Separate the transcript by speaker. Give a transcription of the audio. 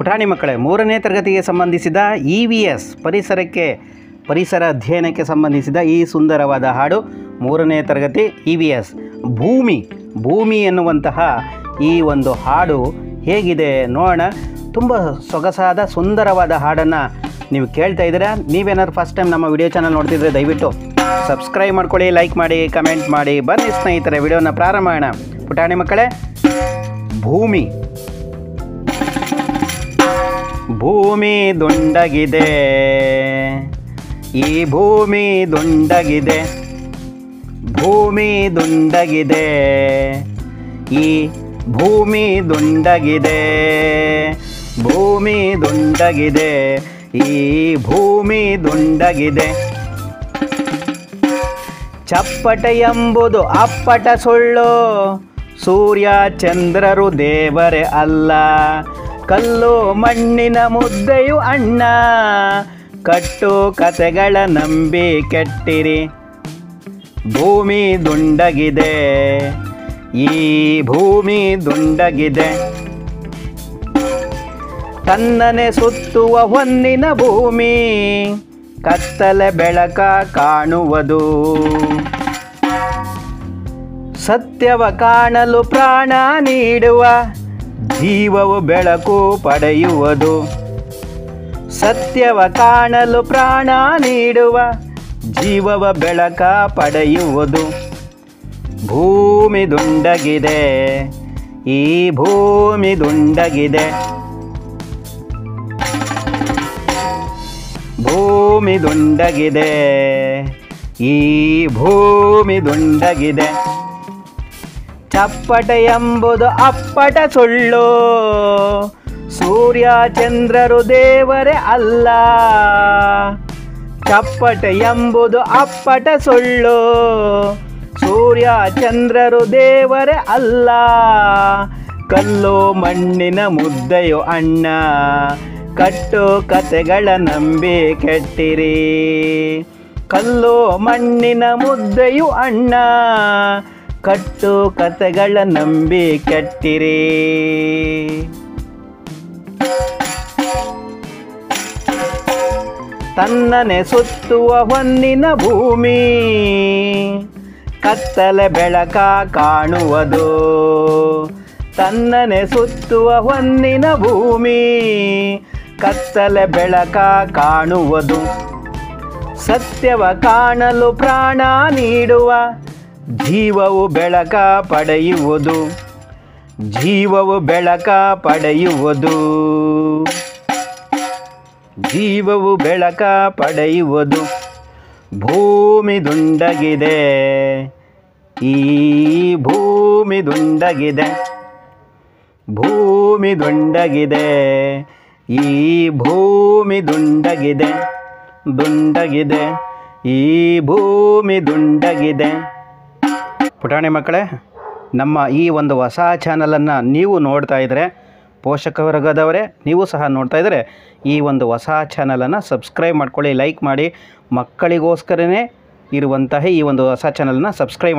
Speaker 1: ಪುಟಾಣಿ ಮಕ್ಕಳೇ, 3ನೇ ತರಗತಿಗೆ ಸಂಬಂಧಿಸಿದ EVS ಪರಿಸರ ಅಧ್ಯಯನಕ್ಕೆ ಸಂಬಂಧಿಸಿದ ಈ ಸುಂದರವಾದ ಹಾಡು 3ನೇ ತರಗತಿ EVS ಭೂಮಿ ಎನ್ನುವಂತಹ ಈ ಒಂದು ಹಾಡು ಹೇಗಿದೆ ನೋಡೋಣ. ತುಂಬ ಸೊಗಸಾದ ಸುಂದರವಾದ ಹಾಡನ್ನು ನೀವು ಕೇಳ್ತಾ ಇದ್ದೀರಾ. ನೀವೇನಾದ್ರು ಫಸ್ಟ್ ಟೈಮ್ ನಮ್ಮ ವಿಡಿಯೋ ಚಾನಲ್ ನೋಡ್ತಿದ್ರೆ ದಯವಿಟ್ಟು ಸಬ್ಸ್ಕ್ರೈಬ್ ಮಾಡ್ಕೊಳ್ಳಿ, ಲೈಕ್ ಮಾಡಿ, ಕಮೆಂಟ್ ಮಾಡಿ. ಬನ್ನಿ ಸ್ನೇಹಿತರೆ, ವಿಡಿಯೋನ ಪ್ರಾರಂಭ ಮಾಡೋಣ. ಪುಟಾಣಿ ಮಕ್ಕಳೇ, ಭೂಮಿ ದುಂಡಗಿದೆ, ಈ ಭೂಮಿ ದುಂಡಗಿದೆ, ಭೂಮಿ ದುಂಡಗಿದೆ, ಈ ಭೂಮಿ ದುಂಡಗಿದೆ, ಭೂಮಿ ದುಂಡಗಿದೆ, ಈ ಭೂಮಿ ದುಂಡಗಿದೆ. ಚಪ್ಪಟ ಎಂಬುದು ಅಪ್ಪಟ ಸುಳ್ಳು, ಸೂರ್ಯ ಚಂದ್ರರು ದೇವರೇ ಅಲ್ಲ, ಕಲ್ಲು ಮಣ್ಣಿನ ಮುದ್ದೆಯು ಅಣ್ಣ, ಕಟ್ಟು ಕತೆಗಳ ನಂಬಿ ಕೆಟ್ಟಿರಿ. ಭೂಮಿ ದುಂಡಗಿದೆ, ಈ ಭೂಮಿ ದುಂಡಗಿದೆ. ತನ್ನನೆ ಸುತ್ತುವ ಹೊನ್ನಿನ ಭೂಮಿ, ಕತ್ತಲೆ ಬೆಳಕ ಕಾಣುವುದು. ಸತ್ಯವ ಕಾಣಲು ಪ್ರಾಣ ನೀಡುವ, ಜೀವವು ಬೆಳಕು ಪಡೆಯುವುದು. ಸತ್ಯವ ಕಾಣಲು ಪ್ರಾಣ ನೀಡುವ, ಜೀವವ ಬೆಳಕ ಪಡೆಯುವುದು. ಭೂಮಿ ದುಂಡಗಿದೆ, ಈ ಭೂಮಿ ದುಂಡಗಿದೆ. ಭೂಮಿ ದುಂಡಗಿದೆ, ಈ ಭೂಮಿ ದುಂಡಗಿದೆ. ಚಪ್ಪಟ ಎಂಬುದು ಅಪ್ಪಟ ಸುಳ್ಳು, ಸೂರ್ಯ ಚಂದ್ರರು ದೇವರೇ ಅಲ್ಲ. ಚಪ್ಪಟ ಎಂಬುದು ಅಪ್ಪಟ ಸುಳ್ಳು, ಸೂರ್ಯ ಚಂದ್ರರು ದೇವರೇ ಅಲ್ಲ, ಕಲ್ಲು ಮಣ್ಣಿನ ಮುದ್ದೆಯು ಅಣ್ಣ, ಕಟ್ಟು ಕತೆಗಳ ನಂಬಿ ಕೆಟ್ಟಿರಿ. ಕಲ್ಲು ಮಣ್ಣಿನ ಮುದ್ದೆಯು ಅಣ್ಣ, ಕಟ್ಟು ಕತೆಗಳ ನಂಬಿ ಕೆಟ್ಟಿರಿ. ತನ್ನನೆ ಸುತ್ತುವ ಹೊನ್ನಿನ ಭೂಮಿ, ಕತ್ತಲೆ ಬೆಳಕ ಕಾಣುವುದು. ತನ್ನನೆ ಸುತ್ತುವ ಹೊನ್ನಿನ ಭೂಮಿ, ಕತ್ತಲೆ ಬೆಳಕ ಕಾಣುವುದು. ಸತ್ಯವ ಕಾಣಲು ಪ್ರಾಣ ನೀಡುವ, ಜೀವವು ಬೆಳಕ ಪಡೆಯುವುದು. ಜೀವವು ಬೆಳಕ ಪಡೆಯುವುದು, ಜೀವವು ಬೆಳಕ ಪಡೆಯುವುದು. ಭೂಮಿ ದುಂಡಗಿದೆ, ಈ ಭೂಮಿ ದುಂಡಗಿದೆ. ಭೂಮಿ ದುಂಡಗಿದೆ, ಈ ಭೂಮಿ ದುಂಡಗಿದೆ. ದುಂಡಗಿದೆ, ಈ ಭೂಮಿ ದುಂಡಗಿದೆ. ಪುಟಾಣಿ ಮಕ್ಕಳೇ, ನಮ್ಮ ಈ ಒಂದು ಹೊಸ ಚಾನಲನ್ನು ನೀವು ನೋಡ್ತಾ ಇದ್ದರೆ, ಪೋಷಕ ವರ್ಗದವರೇ ನೀವು ಸಹ ನೋಡ್ತಾ ಇದ್ದರೆ, ಈ ಒಂದು ಹೊಸ ಚಾನಲನ್ನು ಸಬ್ಸ್ಕ್ರೈಬ್ ಮಾಡ್ಕೊಳ್ಳಿ, ಲೈಕ್ ಮಾಡಿ. ಮಕ್ಕಳಿಗೋಸ್ಕರನೇ ಇರುವಂತಹ ಈ ಒಂದು ಹೊಸ ಚಾನಲನ್ನು ಸಬ್ಸ್ಕ್ರೈಬ್ ಮಾಡಿ.